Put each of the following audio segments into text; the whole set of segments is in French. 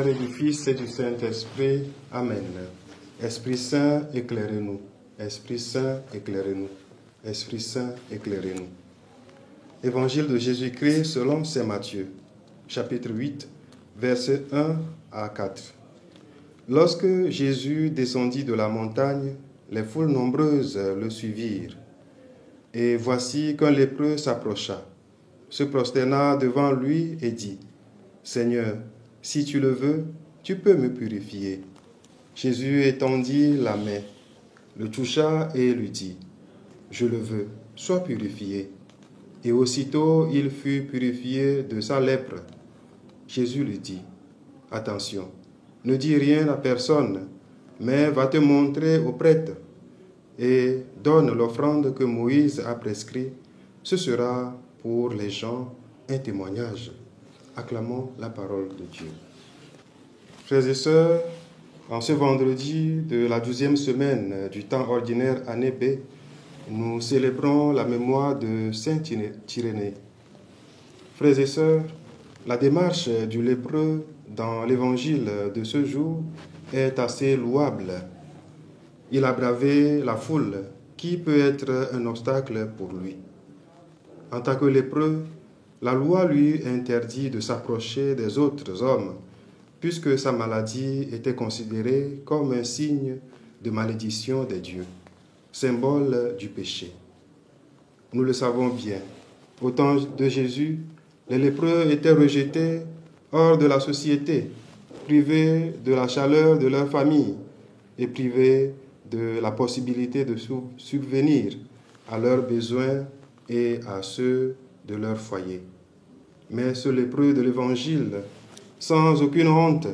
Père et du Fils et du Saint-Esprit. Amen. Esprit Saint, éclairez-nous. Esprit Saint, éclairez-nous. Esprit Saint, éclairez-nous. Évangile de Jésus-Christ selon saint Matthieu, chapitre 8, versets 1 à 4. Lorsque Jésus descendit de la montagne, les foules nombreuses le suivirent. Et voici qu'un lépreux s'approcha, se prosterna devant lui et dit, « Seigneur, si tu le veux, tu peux me purifier. » Jésus étendit la main, le toucha et lui dit, « Je le veux, sois purifié. » Et aussitôt il fut purifié de sa lèpre. Jésus lui dit, « Attention, ne dis rien à personne, mais va te montrer au prêtre et donne l'offrande que Moïse a prescrite. Ce sera pour les gens un témoignage. » Acclamons la parole de Dieu. Frères et sœurs, en ce vendredi de la 12e semaine du temps ordinaire année B, nous célébrons la mémoire de saint Irénée. Frères et sœurs, la démarche du lépreux dans l'évangile de ce jour est assez louable. Il a bravé la foule qui peut être un obstacle pour lui. En tant que lépreux, la loi lui interdit de s'approcher des autres hommes, puisque sa maladie était considérée comme un signe de malédiction des dieux, symbole du péché. Nous le savons bien, au temps de Jésus, les lépreux étaient rejetés hors de la société, privés de la chaleur de leur famille et privés de la possibilité de subvenir à leurs besoins et à ceux de leur foyer. Mais ce lépreux de l'Évangile, sans aucune honte,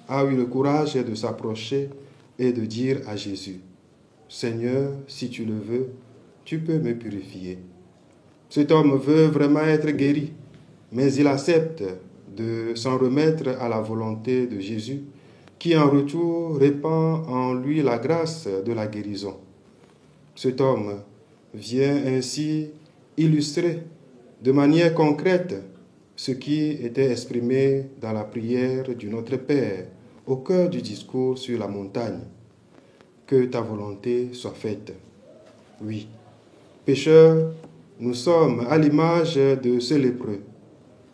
a eu le courage de s'approcher et de dire à Jésus, « Seigneur, si tu le veux, tu peux me purifier. » Cet homme veut vraiment être guéri, mais il accepte de s'en remettre à la volonté de Jésus, qui en retour répand en lui la grâce de la guérison. Cet homme vient ainsi illustrer de manière concrète ce qui était exprimé dans la prière du Notre Père au cœur du discours sur la montagne. Que ta volonté soit faite. Oui, pécheurs, nous sommes à l'image de ce lépreux,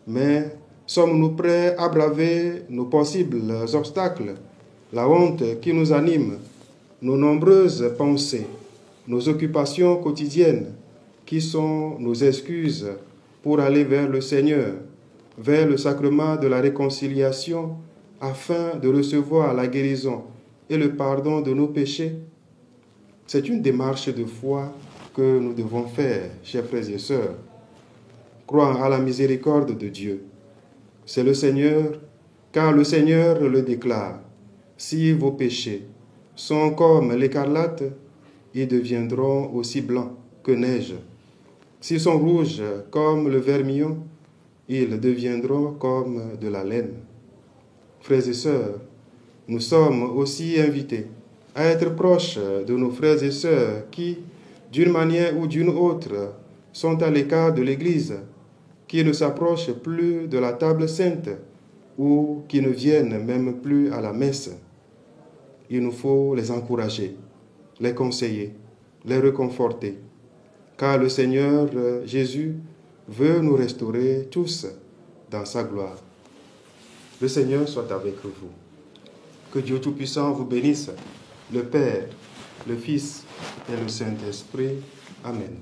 mais sommes-nous prêts à braver nos possibles obstacles, la honte qui nous anime, nos nombreuses pensées, nos occupations quotidiennes, qui sont nos excuses pour aller vers le Seigneur, vers le sacrement de la réconciliation, afin de recevoir la guérison et le pardon de nos péchés? C'est une démarche de foi que nous devons faire, chers frères et sœurs. Croire à la miséricorde de Dieu. C'est le Seigneur, car le Seigneur le déclare. Si vos péchés sont comme l'écarlate, ils deviendront aussi blancs que neige. S'ils sont rouges comme le vermillon, ils deviendront comme de la laine. Frères et sœurs, nous sommes aussi invités à être proches de nos frères et sœurs qui, d'une manière ou d'une autre, sont à l'écart de l'Église, qui ne s'approchent plus de la table sainte ou qui ne viennent même plus à la messe. Il nous faut les encourager, les conseiller, les réconforter, car le Seigneur Jésus veut nous restaurer tous dans sa gloire. Le Seigneur soit avec vous. Que Dieu Tout-Puissant vous bénisse, le Père, le Fils et le Saint-Esprit. Amen.